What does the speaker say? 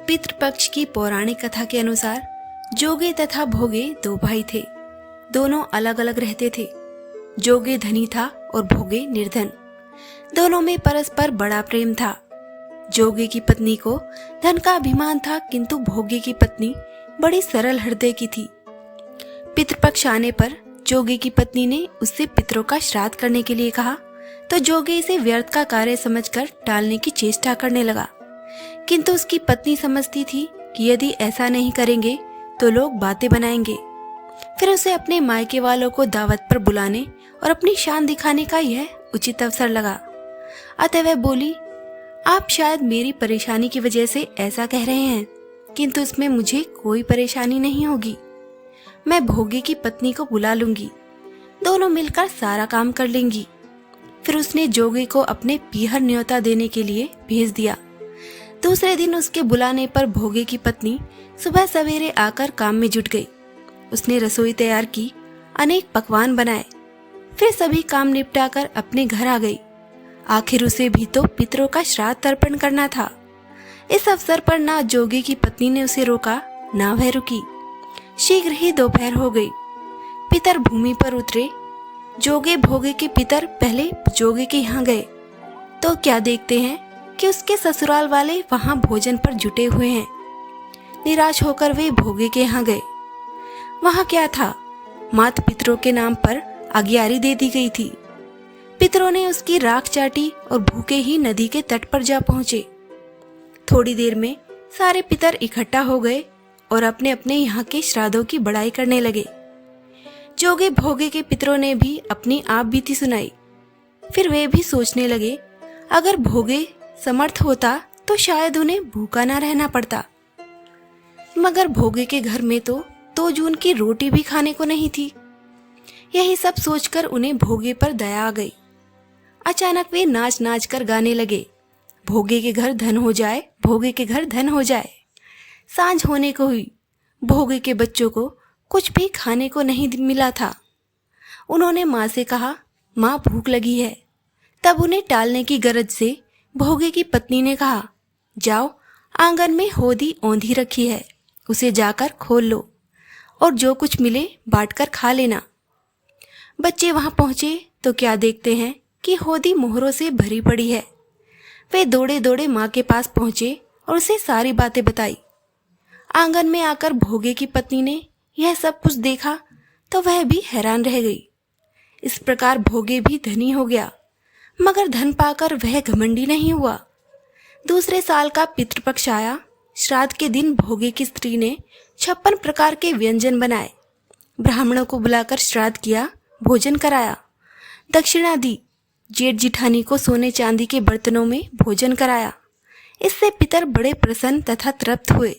पितृपक्ष की पौराणिक कथा के अनुसार जोगे तथा भोगे दो भाई थे। दोनों अलग अलग रहते थे। जोगे धनी था और भोगे निर्धन। दोनों में परस्पर बड़ा प्रेम था। जोगे की पत्नी को धन का अभिमान था, किंतु भोगे की पत्नी बड़ी सरल हृदय की थी। पितृपक्ष आने पर जोगे की पत्नी ने उससे पितरों का श्राद्ध करने के लिए कहा, तो जोगे इसे व्यर्थ का कार्य समझकर टालने की चेष्टा करने लगा। किंतु उसकी पत्नी समझती थी कि यदि ऐसा नहीं करेंगे तो लोग बातें बनाएंगे। फिर उसे अपने मायके वालों को दावत पर बुलाने और अपनी शान दिखाने का यह उचित अवसर लगा। अतः वह बोली, आप शायद मेरी परेशानी की वजह से ऐसा कह रहे हैं, किंतु इसमें मुझे कोई परेशानी नहीं होगी। मैं भोगे की पत्नी को बुला लूंगी, दोनों मिलकर सारा काम कर लेंगी। फिर उसने जोगे को अपने पीहर न्योता देने के लिए भेज दिया। दूसरे दिन उसके बुलाने पर भोगे की पत्नी सुबह सवेरे आकर काम में जुट गई। उसने रसोई तैयार की, अनेक पकवान बनाए, फिर सभी काम निपटाकर अपने घर आ गई। आखिर उसे भी तो पितरों का श्राद्ध तर्पण करना था। इस अवसर पर ना जोगे की पत्नी ने उसे रोका, ना वह रुकी। शीघ्र ही दोपहर हो गई। पितर भूमि पर उतरे। जोगे भोगे के पितर पहले जोगे के यहाँ गए तो क्या देखते हैं कि उसके ससुराल वाले वहां भोजन पर जुटे हुए हैं। निराश होकर वे भोगे के यहाँ गए। वहां क्या था, मात पितरों के नाम पर आज्ञारी दे दी गई थी। पितरों ने उसकी राख चाटी और भूखे ही नदी के तट पर जा पहुंचे। थोड़ी देर में सारे पितर इकट्ठा हो गए और अपने अपने यहाँ के श्राद्धों की बड़ाई करने लगे। जोगे भोगे के पितरों ने भी अपनी आप बीती सुनाई। फिर वे भी सोचने लगे, अगर भोगे समर्थ होता तो शायद उन्हें भूखा ना रहना पड़ता, मगर भोगे के घर में तो 2 जून की रोटी भी खाने को नहीं थी। यही सब सोचकर उन्हें भोगे पर दया आ गई। अचानक वे नाच नाच कर गाने लगे, भोगे के घर धन हो जाए, भोगे के घर धन हो जाए। सांझ होने को हुई। भोगे के बच्चों को कुछ भी खाने को नहीं मिला था। उन्होंने माँ से कहा, माँ भूख लगी है। तब उन्हें टालने की गरज से भोगे की पत्नी ने कहा, जाओ, आंगन में होदी औंधी रखी है, उसे जाकर खोल लो और जो कुछ मिले बांटकर खा लेना। बच्चे वहां पहुंचे तो क्या देखते हैं कि होदी मोहरों से भरी पड़ी है। वे दौड़े दौड़े माँ के पास पहुंचे और उसे सारी बातें बताई। आंगन में आकर भोगे की पत्नी ने यह सब कुछ देखा तो वह भी हैरान रह गई। इस प्रकार भोगे भी धनी हो गया, मगर धन पाकर वह घमंडी नहीं हुआ। दूसरे साल का पितृपक्ष आया। श्राद्ध के दिन भोगे की स्त्री ने 56 प्रकार के व्यंजन बनाए। ब्राह्मणों को बुलाकर श्राद्ध किया, भोजन कराया, दक्षिणा दी। जेठ जिठानी को सोने चांदी के बर्तनों में भोजन कराया। इससे पितर बड़े प्रसन्न तथा तृप्त हुए।